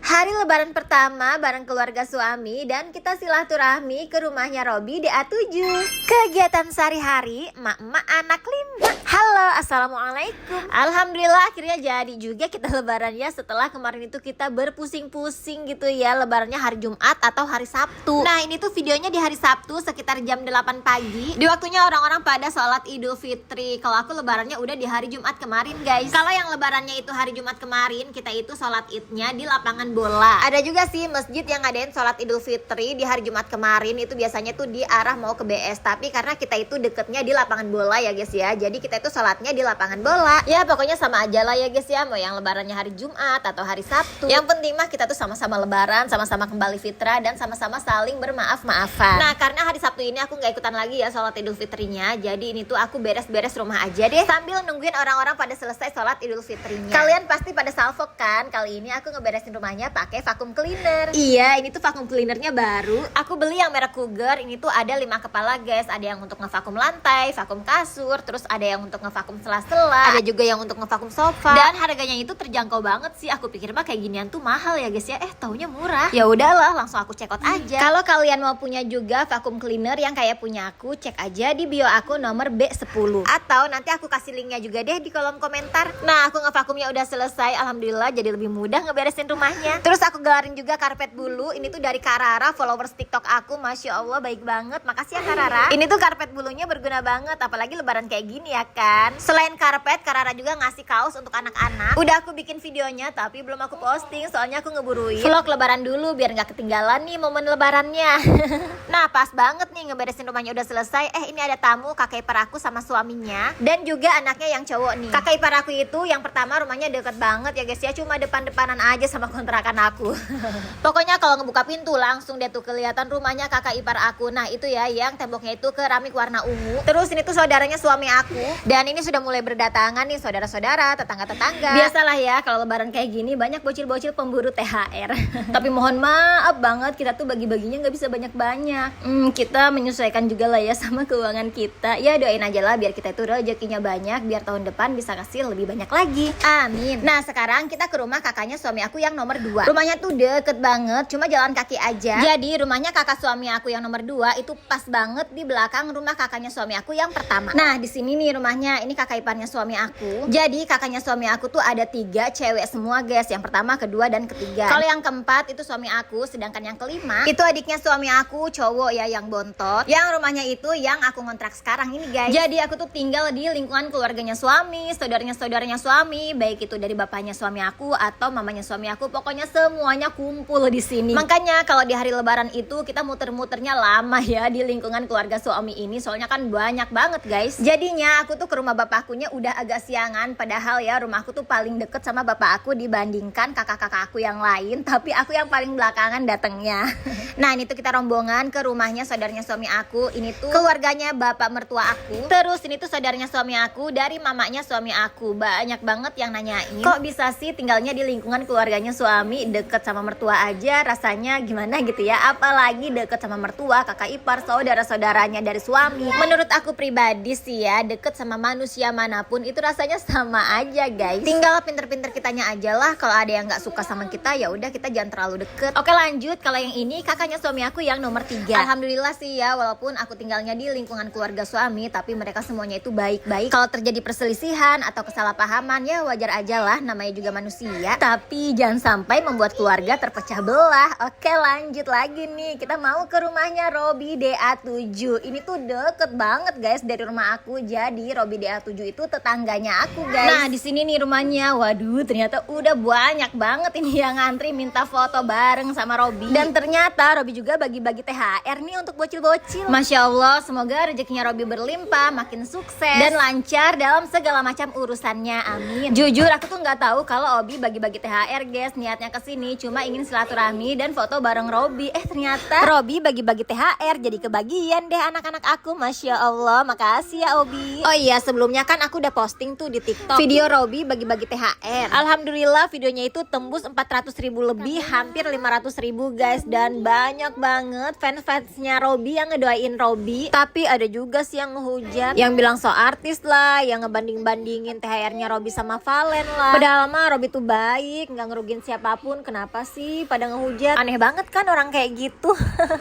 Hari lebaran pertama bareng keluarga suami dan kita silaturahmi ke rumahnya Robi DA7. Kegiatan sehari-hari emak-emak anak 5. Halo, assalamualaikum. Alhamdulillah akhirnya jadi juga kita lebaran ya. Setelah kemarin itu kita berpusing-pusing gitu ya, lebarannya hari Jumat atau hari Sabtu. Nah ini tuh videonya di hari Sabtu sekitar jam 8 pagi. Di waktunya orang-orang pada sholat Idul Fitri. Kalau aku lebarannya udah di hari Jumat kemarin guys. Kalau yang lebarannya itu hari Jumat kemarin, kita itu sholat idnya di lapangan bola. Ada juga sih masjid yang ngadain sholat Idul Fitri di hari Jumat kemarin. Itu biasanya tuh di arah mau ke BS. Tapi karena kita itu deketnya di lapangan bola ya guys ya, jadi kita itu sholatnya di lapangan bola. Ya pokoknya sama aja lah ya guys ya, mau yang lebarannya hari Jumat atau hari Sabtu. Yang penting mah kita tuh sama-sama lebaran, sama-sama kembali fitrah, dan sama-sama saling bermaaf-maafan. Nah karena hari Sabtu ini aku gak ikutan lagi ya sholat Idul Fitrinya, jadi ini tuh aku beres-beres rumah aja deh sambil nungguin orang-orang pada selesai sholat Idul Fitrinya. Kalian pasti pada salfok kan? Kali ini aku ngeberesin rumahnya pakai vacuum cleaner. Iya, ini tuh vacuum cleanernya baru. Aku beli yang merek Cougar. Ini tuh ada 5 kepala guys. Ada yang untuk ngevakum lantai, vakum kasur, terus ada yang untuk ngevakum sela-sela, ada juga yang untuk ngevakum sofa. Dan harganya itu terjangkau banget sih. Aku pikir mah kayak ginian tuh mahal ya guys ya. Taunya murah. Ya udahlah, langsung aku check out aja. Kalau kalian mau punya juga vacuum cleaner yang kayak punya aku, cek aja di bio aku nomor B10. Atau nanti aku kasih linknya juga deh di kolom komentar. Nah, aku ngevakumnya udah selesai. Alhamdulillah jadi lebih mudah ngeberesin rumahnya. Terus aku gelarin juga karpet bulu. Ini tuh dari Karara, followers TikTok aku. Masya Allah baik banget. Makasih ya Karara. Ini tuh karpet bulunya berguna banget, apalagi lebaran kayak gini ya kan. Selain karpet, Karara juga ngasih kaos untuk anak-anak. Udah aku bikin videonya tapi belum aku posting, soalnya aku ngeburuin vlog lebaran dulu biar nggak ketinggalan nih momen lebarannya. Nah pas banget nih ngeberesin rumahnya udah selesai. Ini ada tamu kakak ipar aku sama suaminya dan juga anaknya yang cowok nih. Kakak ipar aku itu yang pertama rumahnya deket banget ya guys ya, cuma depan-depanan aja sama kontrakan aku. Pokoknya kalau ngebuka pintu langsung deh tuh kelihatan rumahnya kakak ipar aku. Nah itu ya yang temboknya itu keramik warna ungu. Terus ini tuh saudaranya suami aku. Dan ini sudah mulai berdatangan nih saudara-saudara, tetangga-tetangga. Biasalah ya kalau lebaran kayak gini banyak bocil-bocil pemburu THR. Tapi mohon maaf banget kita tuh bagi-baginya nggak bisa banyak-banyak. Kita menyesuaikan juga lah ya sama keuangan kita. Ya doain aja lah biar kita itu rezekinya banyak, biar tahun depan bisa kasih lebih banyak lagi. Amin. Nah sekarang kita ke rumah kakaknya suami aku yang nomor 2. Rumahnya tuh deket banget, cuma jalan kaki aja. Jadi rumahnya kakak suami aku yang nomor 2 itu pas banget di belakang rumah kakaknya suami aku yang pertama. Nah di sini nih rumahnya, ini kakak iparnya suami aku. Jadi kakaknya suami aku tuh ada 3 cewek semua guys. Yang pertama, kedua, dan ketiga. Kalau yang keempat itu suami aku, sedangkan yang kelima itu adiknya suami aku, cowok ya yang bontot. Yang rumahnya itu yang aku ngontrak sekarang ini guys. Jadi aku tuh tinggal di lingkungan keluarganya suami, saudaranya suami, baik itu dari bapaknya suami aku atau mamanya suami aku, pokoknya semuanya kumpul di sini. Makanya kalau di hari lebaran itu kita muter-muternya lama ya di lingkungan keluarga suami ini, soalnya kan banyak banget guys. Jadinya aku tuh ke rumah bapakkunya udah agak siangan, padahal ya rumahku tuh paling deket sama bapak aku dibandingkan kakak-kakak aku yang lain, tapi aku yang paling belakangan datangnya. Nah ini tuh kita rombongan ke rumahnya saudaranya suami aku. Ini tuh keluarganya bapak mertua aku. Terus ini tuh saudaranya suami aku dari mamanya suami aku. Banyak banget yang nanyain, kok bisa sih tinggalnya di lingkungan keluarganya suami, deket sama mertua aja rasanya gimana gitu ya, apalagi deket sama mertua, kakak ipar, saudara-saudaranya dari suami. Menurut aku pribadi sih ya, deket sama manusia manapun itu rasanya sama aja guys. Tinggal pinter-pinter kitanya aja lah. Kalau ada yang nggak suka sama kita ya udah kita jangan terlalu deket. Oke lanjut, kalau yang ini kakaknya suami aku yang nomor 3. Alhamdulillah sih ya, walaupun aku tinggalnya di lingkungan keluarga suami, tapi mereka semuanya itu baik-baik. Kalau terjadi perselisihan atau kesalahpahaman ya wajar aja lah, namanya juga manusia. Tapi jangan sampai membuat keluarga terpecah belah. Oke lanjut lagi nih, kita mau ke rumahnya Robi DA7. Ini tuh deket banget guys dari rumah aku. Jadi Robi DA7 itu tetangganya aku guys. Nah di sini nih rumahnya. Waduh ternyata udah banyak banget ini yang ngantri minta foto bareng sama Robi. Dan ternyata Robi juga bagi-bagi THR nih untuk bocil-bocil. Masya Allah, semoga rezekinya Robi berlimpah, makin sukses dan lancar dalam segala macam urusannya. Amin. Jujur aku tuh nggak tahu kalau Obi bagi-bagi THR guys. Niatnya kesini cuma ingin silaturahmi dan foto bareng Robi. Ternyata Robi bagi-bagi THR jadi kebagian deh anak-anak aku. Masya Allah, makasih ya Obi. Oh iya, sebelumnya kan aku udah posting tuh di TikTok video Robi bagi-bagi THR. Alhamdulillah videonya itu tembus 400.000 lebih, hampir 500.000 guys. Dan banyak banget fans-fansnya Robi yang ngedoain Robi. Tapi ada juga sih yang ngehujat, yang bilang so artis lah, yang ngebanding-bandingin THR-nya Robi sama Valen lah. Padahal mah Robi tuh baik, nggak ngerugin siapa apapun. Kenapa sih pada ngehujat? Aneh banget kan orang kayak gitu.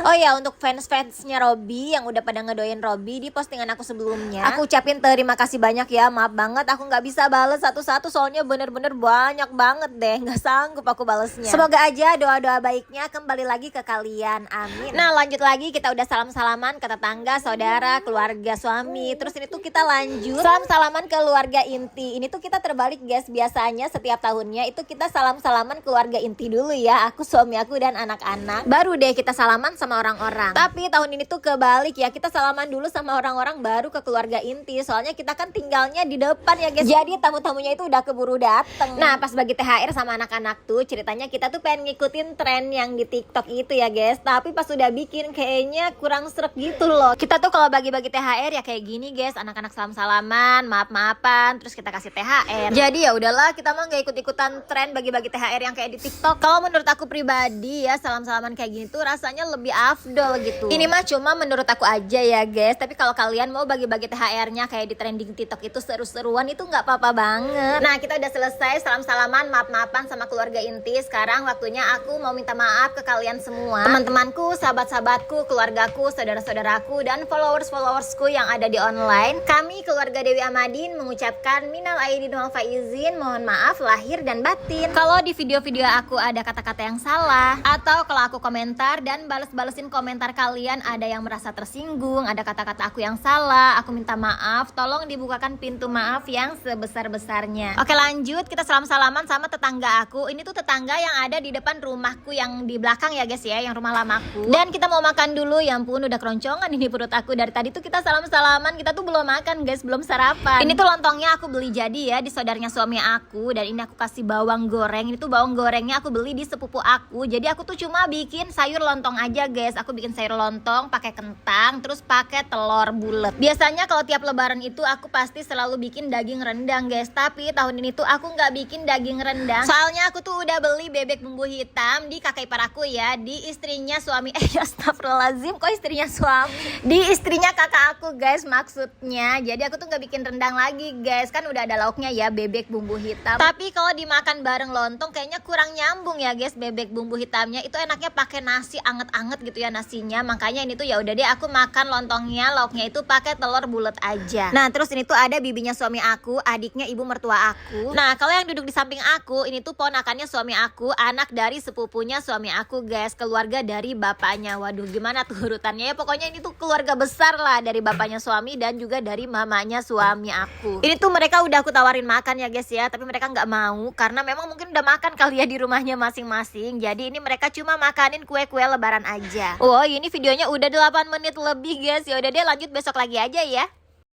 Oh ya, untuk fans-fansnya Robby yang udah pada ngedoain Robby di postingan aku sebelumnya, aku ucapin terima kasih banyak ya. Maaf banget aku nggak bisa bales satu-satu, soalnya bener-bener banyak banget deh, nggak sanggup aku balesnya. Semoga aja doa-doa baiknya kembali lagi ke kalian, amin. Nah lanjut lagi, kita udah salam-salaman ke tetangga, saudara, keluarga suami. Terus ini tuh kita lanjut salam-salaman ke keluarga inti. Ini tuh kita terbalik guys, biasanya setiap tahunnya itu kita salam-salaman keluarga inti dulu ya, aku, suami aku, dan anak-anak, baru deh kita salaman sama orang-orang. Tapi tahun ini tuh kebalik ya, kita salaman dulu sama orang-orang baru ke keluarga inti. Soalnya kita kan tinggalnya di depan ya guys, jadi tamu-tamunya itu udah keburu dateng. Nah pas bagi THR sama anak-anak tuh ceritanya kita tuh pengen ngikutin tren yang di TikTok itu ya guys, tapi pas udah bikin kayaknya kurang srek gitu loh. Kita tuh kalau bagi-bagi THR ya kayak gini guys, anak-anak salam-salaman, maaf-maafan, terus kita kasih THR. Jadi ya udahlah, kita mah nggak ikut-ikutan tren bagi-bagi THR yang kayak di TikTok. Kalau menurut aku pribadi ya, salam-salaman kayak gini tuh rasanya lebih afdol gitu. Ini mah cuma menurut aku aja ya guys, tapi kalau kalian mau bagi-bagi THR-nya kayak di trending TikTok itu seru-seruan, itu nggak apa-apa banget. Nah kita udah selesai salam-salaman, maaf-maafan sama keluarga inti. Sekarang waktunya aku mau minta maaf ke kalian semua, teman-temanku, sahabat-sahabatku, keluargaku, saudara-saudaraku, dan followers-followersku yang ada di online. Kami keluarga Dewi Amadin mengucapkan minal aidin wal faizin, mohon maaf lahir dan batin kalau di video-video aku ada kata-kata yang salah, atau kalau aku komentar dan balesin komentar kalian ada yang merasa tersinggung, ada kata-kata aku yang salah, aku minta maaf. Tolong dibukakan pintu maaf yang sebesar-besarnya. Oke lanjut, kita salam-salaman sama tetangga aku. Ini tuh tetangga yang ada di depan rumahku yang di belakang ya guys ya, yang rumah lamaku. Dan kita mau makan dulu. Ya ampun udah keroncongan ini perut aku, dari tadi tuh kita salam-salaman, kita tuh belum makan guys, belum sarapan. Ini tuh lontongnya aku beli jadi ya di saudaranya suami aku, dan ini aku kasih bawang goreng. Ini tuh bawang gorengnya aku beli di sepupu aku. Jadi aku tuh cuma bikin sayur lontong aja guys. Aku bikin sayur lontong pakai kentang, terus pakai telur bulat. Biasanya kalau tiap lebaran itu aku pasti selalu bikin daging rendang guys, tapi tahun ini tuh aku nggak bikin daging rendang. Soalnya aku tuh udah beli bebek bumbu hitam di kakak ipar aku ya, di istrinya suami astagfirullahaladzim, kok istrinya suami, di istrinya kakak aku guys maksudnya. Jadi aku tuh nggak bikin rendang lagi guys, kan udah ada lauknya ya, bebek bumbu hitam. Tapi kalau dimakan bareng lontong kayaknya kurang nyambung ya guys. Bebek bumbu hitamnya itu enaknya pakai nasi anget-anget gitu ya nasinya. Makanya ini tuh ya udah deh aku makan lontongnya, lauknya itu pakai telur bulat aja. Nah terus ini tuh ada bibinya suami aku, adiknya ibu mertua aku. Nah kalau yang duduk di samping aku ini tuh ponakannya suami aku, anak dari sepupunya suami aku guys, keluarga dari bapaknya. Waduh gimana tuh urutannya ya, pokoknya ini tuh keluarga besar lah, dari bapaknya suami dan juga dari mamanya suami aku. Ini tuh mereka udah aku tawarin makan ya guys ya, tapi mereka nggak mau karena memang mungkin udah makan kali ya di rumahnya masing-masing. Jadi ini mereka cuma makanin kue-kue lebaran aja. Oh ini videonya udah 8 menit lebih guys, ya udah deh lanjut besok lagi aja ya.